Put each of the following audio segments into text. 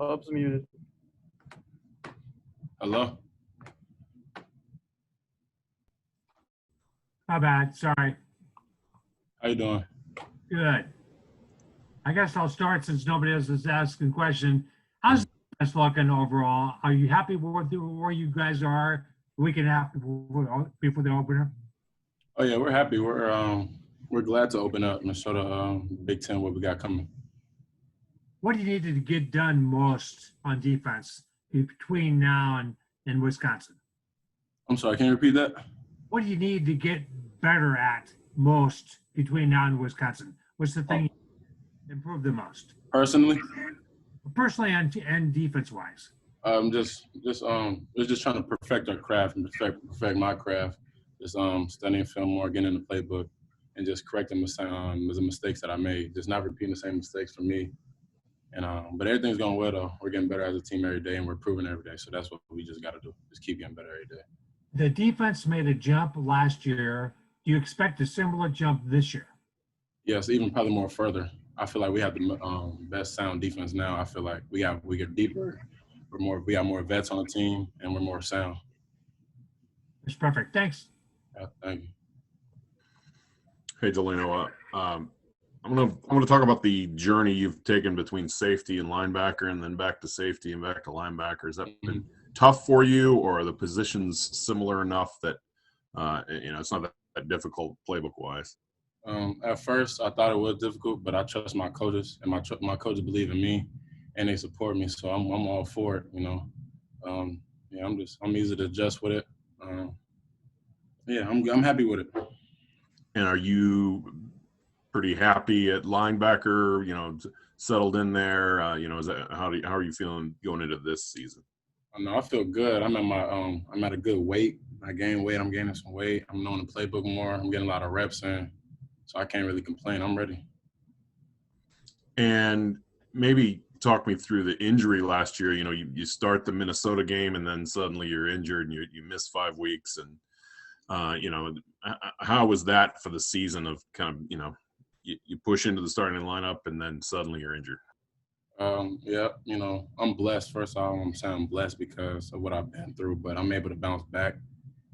Bub's muted. Hello? My bad. Sorry. How you doing? Good. I guess I'll start since nobody else is asking a question. How's the defense looking overall? Are you happy with where you guys are a week and a half before the opener? Oh yeah, we're happy. We're glad to open up and show the Big Ten what we got coming. What do you need to get done most on defense between now and Wisconsin? I'm sorry, can you repeat that? What do you need to get better at most between now and Wisconsin? What's the thing you improve the most? Personally? Personally and defense-wise. We're just trying to perfect our craft and perfect my craft. Just studying film more, getting in the playbook, and just correcting the mistakes that I made. Just not repeating the same mistakes for me. And but everything's going well though. We're getting better as a team every day, and we're improving every day. So that's what we just got to do. Just keep getting better every day. The defense made a jump last year. Do you expect a similar jump this year? Yes, even probably more further. I feel like we have the best sound defense now. I feel like we get deeper. We got more vets on the team, and we're more sound. That's perfect. Thanks. Yeah, thank you. Hey, Delano. I'm gonna talk about the journey you've taken between safety and linebacker, and then back to safety and back to linebacker. Has that been tough for you, or are the positions similar enough that it's not that difficult playbook wise? At first, I thought it was difficult, but I trust my coaches, and my coaches believe in me, and they support me. So I'm all for it. I'm easy to adjust with it. I'm happy with it. And are you pretty happy at linebacker? Settled in there. Is that how are you feeling going into this season? I feel good. I'm at a good weight. I gained weight. I'm gaining some weight. I'm knowing the playbook more. I'm getting a lot of reps in. So I can't really complain. I'm ready. And maybe talk me through the injury last year. You start the Minnesota game and then suddenly you're injured and you miss 5 weeks. And, how was that for the season of kind of, you push into the starting lineup and then suddenly you're injured? I'm blessed. First of all, I'm saying I'm blessed because of what I've been through, but I'm able to bounce back.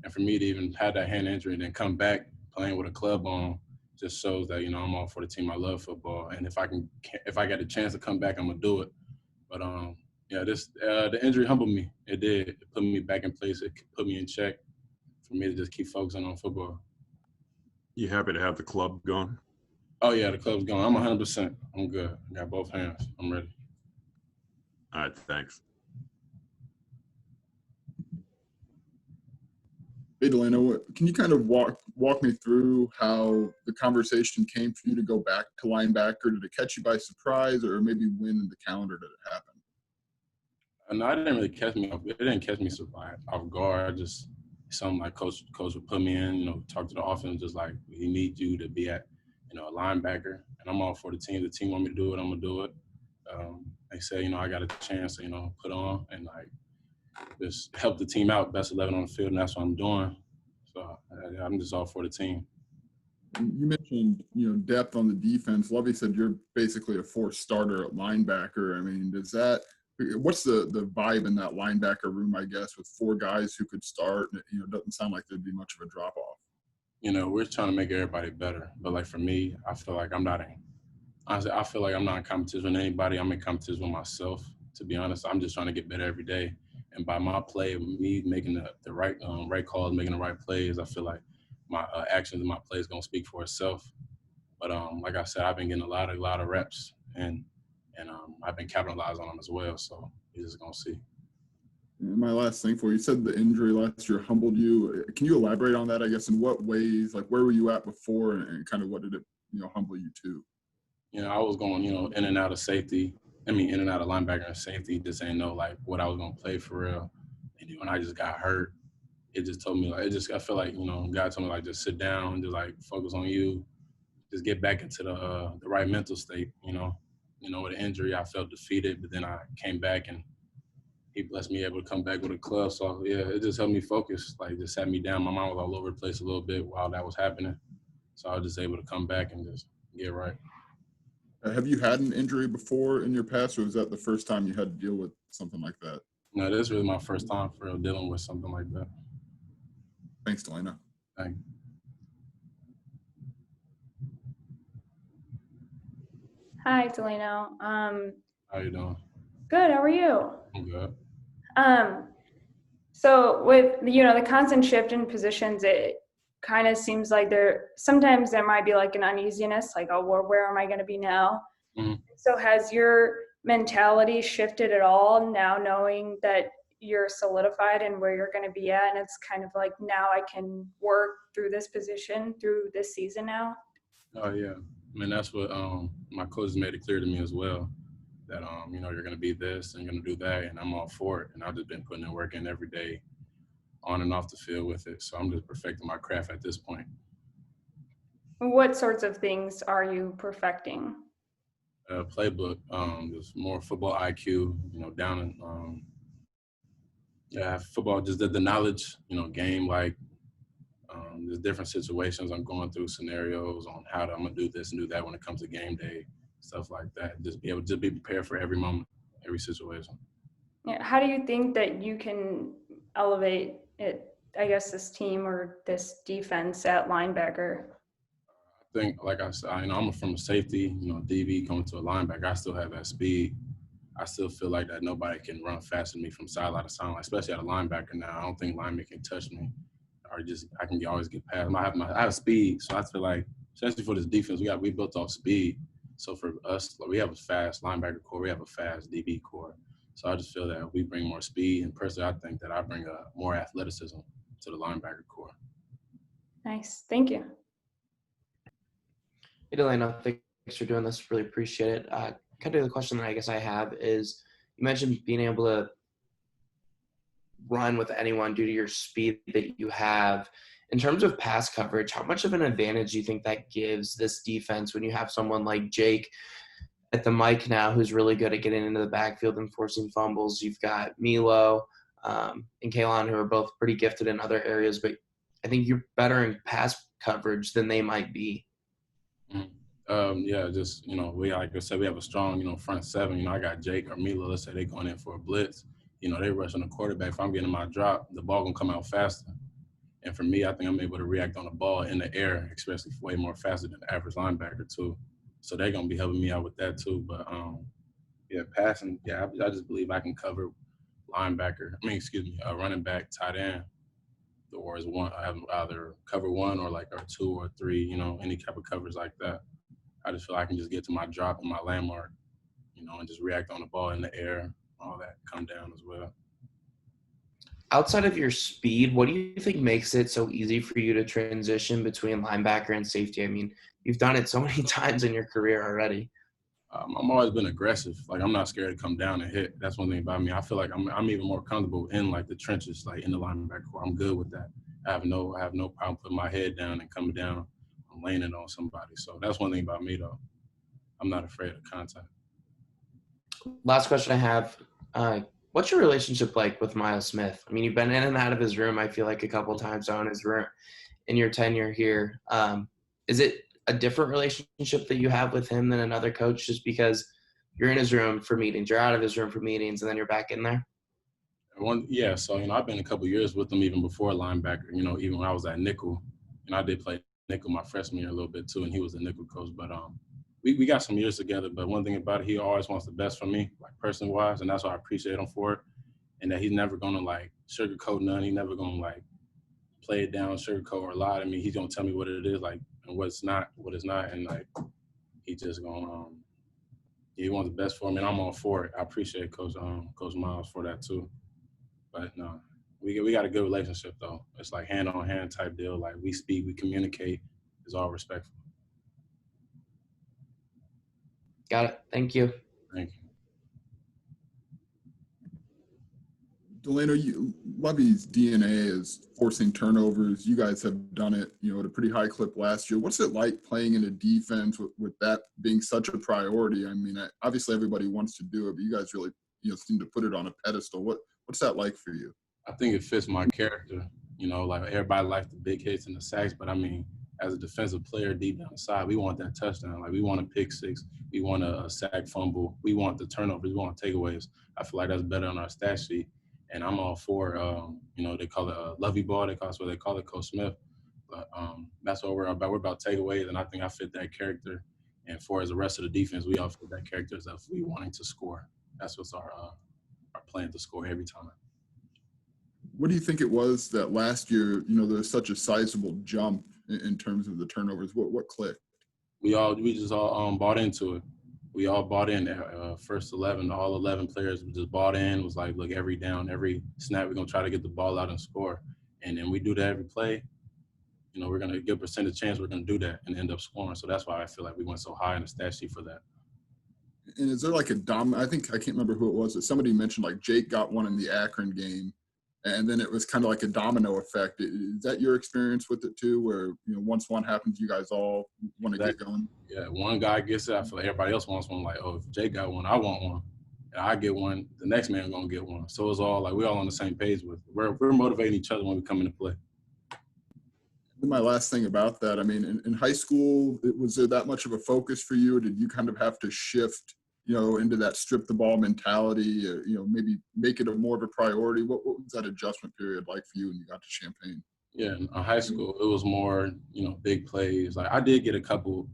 And for me to even have that hand injury and then come back playing with a club on just shows that, I'm all for the team. I love football. And if I get a chance to come back, I'm going to do it. But, the injury humbled me. It did. It put me back in place. It put me in check for me to just keep focusing on football. You happy to have the club going? Oh, yeah, the club's going. I'm 100%. I'm good. I got both hands. I'm ready. All right, thanks. Hey, Delano, can you kind of walk me through how the conversation came for you to go back to linebacker? Did it catch you by surprise, or maybe when in the calendar did it happen? No, it didn't really catch me off. It didn't catch me off guard. Just something like coach would put me in, talk to the offense, just like we need you to be at, a linebacker. And I'm all for the team. The team want me to do it. I'm gonna do it. They say, I got a chance to, put on and just help the team out, best 11 on the field, and that's what I'm doing. So I'm just all for the team. You mentioned, depth on the defense. Lovey said you're basically a fourth starter at linebacker. I mean, what's the vibe in that linebacker room, I guess, with 4 guys who could start? It doesn't sound like there'd be much of a drop-off. We're trying to make everybody better. But, for me, I feel like I'm not in competition with anybody. I'm in competition with myself, to be honest. I'm just trying to get better every day. And by my play, me making the right calls, making the right plays, I feel like my actions and my plays going to speak for itself. But like I said, I've been getting a lot of reps, and I've been capitalizing on them as well. So you're just going to see. And my last thing for you, you said the injury last year humbled you. Can you elaborate on that, I guess, in what ways? Like, where were you at before, and kind of what did it, humble you to? I was going, in and out of safety. In and out of linebacker and safety. Just ain't know, what I was going to play for real. And when I just got hurt, it just told me, I feel like, God told me, just sit down and just, focus on you. Just get back into the right mental state, with an injury, I felt defeated, but then I came back and he blessed me able to come back with a club. So, yeah, it just helped me focus, just sat me down. My mind was all over the place a little bit while that was happening. So I was just able to come back and just get right. Have you had an injury before in your past, or was that the first time you had to deal with something like that? No, this is really my first time for real dealing with something like that. Thanks, Delano. Thank you. Hi, Delano. How you doing? Good. How are you? I'm good. So with the constant shift in positions, it kind of seems like sometimes there might be like an uneasiness, like, oh, where am I going to be now? Mhm. So has your mentality shifted at all now, knowing that you're solidified and where you're going to be at, and it's kind of like, now I can work through this position through this season now? Oh yeah. I mean, that's what my coaches made it clear to me as well, that you're gonna be this and you're gonna do that, and I'm all for it. And I've just been putting in work in every day, on and off the field with it. So I'm just perfecting my craft at this point. What sorts of things are you perfecting? Playbook, just more football IQ, down in football, just the knowledge, game, like there's different situations I'm going through, scenarios on how I'm gonna do this and do that when it comes to game day, stuff like that. Just be able to be prepared for every moment, every situation. Yeah, how do you think that you can elevate it, I guess, this team or this defense at linebacker? I think, like I said, I'm from a safety, DB coming to a linebacker. I still have that speed. I still feel like that nobody can run faster than me from sideline to sideline, especially at a linebacker now. I don't think linemen can touch me, or I can always get past. I have speed, so I feel like, especially for this defense, we built off speed. So for us, like, we have a fast linebacker core, we have a fast DB core. So I just feel that we bring more speed, and personally, I think that I bring more athleticism to the linebacker core. Nice, thank you. Hey, Delano, thanks for doing this. Really appreciate it. Kind of the question that I guess I have is, you mentioned being able to run with anyone due to your speed that you have. In terms of pass coverage, how much of an advantage do you think that gives this defense when you have someone like Jake at the mic now, who's really good at getting into the backfield and forcing fumbles? You've got Milo and Kaylon, who are both pretty gifted in other areas, but I think you're better in pass coverage than they might be. Yeah, just, we, like I said, we have a strong, front seven. I got Jake or Milo, let's say they're going in for a blitz. They rushing the quarterback. If I'm getting my drop, the ball gonna come out faster. And for me, I think I'm able to react on the ball in the air, especially way more faster than the average linebacker too. So they're gonna be helping me out with that too. But passing, I just believe I can cover running back, tight end, or as one. I have either cover one or two or three, any type of coverage like that. I just feel I can just get to my drop and my landmark, and just react on the ball in the air, all that come down as well. Outside of your speed, what do you think makes it so easy for you to transition between linebacker and safety? I mean, you've done it so many times in your career already. I'm always been aggressive. Like, I'm not scared to come down and hit. That's one thing about me. I feel like I'm even more comfortable in the trenches, in the linebacker core. I'm good with that. I have no problem putting my head down and coming down. I'm laying it on somebody. So that's one thing about me, though. I'm not afraid of contact. Last question I have. What's your relationship like with Miles Smith? I mean, you've been in and out of his room, I feel like, a couple of times on his room in your tenure here. Is it a different relationship that you have with him than another coach, just because you're in his room for meetings, you're out of his room for meetings, and then you're back in there? So, I've been a couple of years with him even before linebacker, even when I was at nickel. I did play nickel my freshman year a little bit too, and he was the nickel coach. But we got some years together. But one thing about it, he always wants the best for me, person wise, and that's why I appreciate him for it. And that he's never gonna sugarcoat none. He's never gonna play it down, sugarcoat or lie to me. He's gonna tell me what it is, and what's not, what it's not, and he just gonna he wants the best for me, and I'm all for it. I appreciate Coach Miles for that too. But no, we got a good relationship though. It's hand on hand type deal. We speak, we communicate. It's all respectful. Got it. Thank you. Thank you. Delano, Lovey's DNA is forcing turnovers. You guys have done it, at a pretty high clip last year. What's it like playing in a defense with that being such a priority? I mean, obviously everybody wants to do it, but you guys really, seem to put it on a pedestal. What's that like for you? I think it fits my character. Everybody likes the big hits and the sacks, but I mean, as a defensive player deep down the side, we want that touchdown. Like we want a pick six, we want a sack fumble, we want the turnovers, we want takeaways. I feel like that's better on our stat sheet, and I'm all for they call it Lovey ball. That's what they call it, Coach Smith. But that's what we're about. We're about takeaways, and I think I fit that character. And for as the rest of the defense, we all fit that character of we wanting to score. That's what's our plan, to score every time. What do you think it was that last year, there was such a sizable jump in terms of the turnovers? What clicked? We just all bought into it. We all bought in. First 11, all 11 players just bought in. Was like, look, every down, every snap, we're gonna try to get the ball out and score. And then we do that every play. We're gonna give % chance we're gonna do that and end up scoring. So that's why I feel like we went so high in the stat sheet for that. And is there like a I can't remember who it was, but somebody mentioned like Jake got one in the Akron game, and then it was kind of like a domino effect. Is that your experience with it too, where once one happens, you guys all want to get going? Yeah, one guy gets it. I feel like everybody else wants one. Like, oh, if Jake got one, I want one. And I get one, the next man gonna get one. So it's all like we're all on the same page with it. We're motivating each other when we come into play. My last thing about that, I mean, in high school, was there that much of a focus for you? Or did you kind of have to shift, into that strip the ball mentality, or, maybe make it more of a priority? What was that adjustment period like for you when you got to Champaign? Yeah, in high school, it was more, big plays. Like I did get a couple,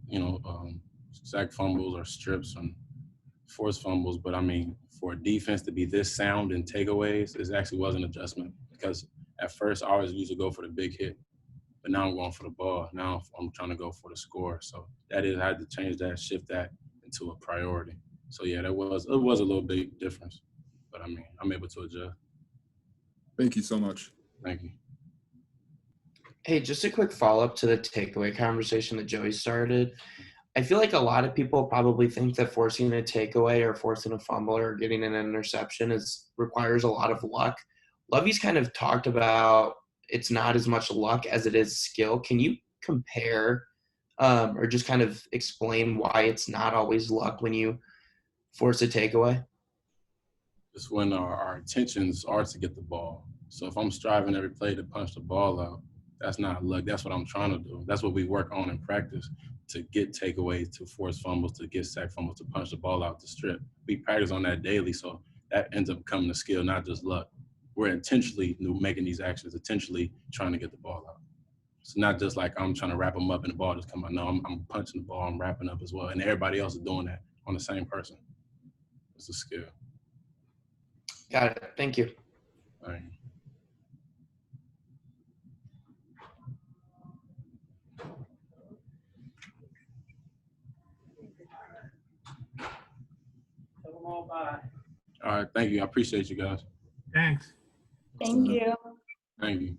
sack fumbles or strips and forced fumbles. But I mean, for a defense to be this sound in takeaways, it actually was an adjustment, because at first I always used to go for the big hit. But now I'm going for the ball. Now I'm trying to go for the score. So I had to change that, shift that into a priority. So yeah, it was a little big difference. But I mean, I'm able to adjust. Thank you so much. Thank you. Hey, just a quick follow-up to the takeaway conversation that Joey started. I feel like a lot of people probably think that forcing a takeaway or forcing a fumble or getting an interception requires a lot of luck. Lovey's kind of talked about it's not as much luck as it is skill. Can you compare or just kind of explain why it's not always luck when you force a takeaway? Just when our intentions are to get the ball. So if I'm striving every play to punch the ball out, that's not luck. That's what I'm trying to do. That's what we work on in practice, to get takeaways, to force fumbles, to get sack fumbles, to punch the ball out the strip. We practice on that daily, so that ends up becoming a skill, not just luck. We're intentionally making these actions, intentionally trying to get the ball out. It's not just like I'm trying to wrap them up and the ball just come out. No, I'm punching the ball, I'm wrapping up as well. And everybody else is doing that on the same person. It's a skill. Got it. Thank you. All right. All right, thank you. I appreciate you guys. Thanks. Thank you. Thank you.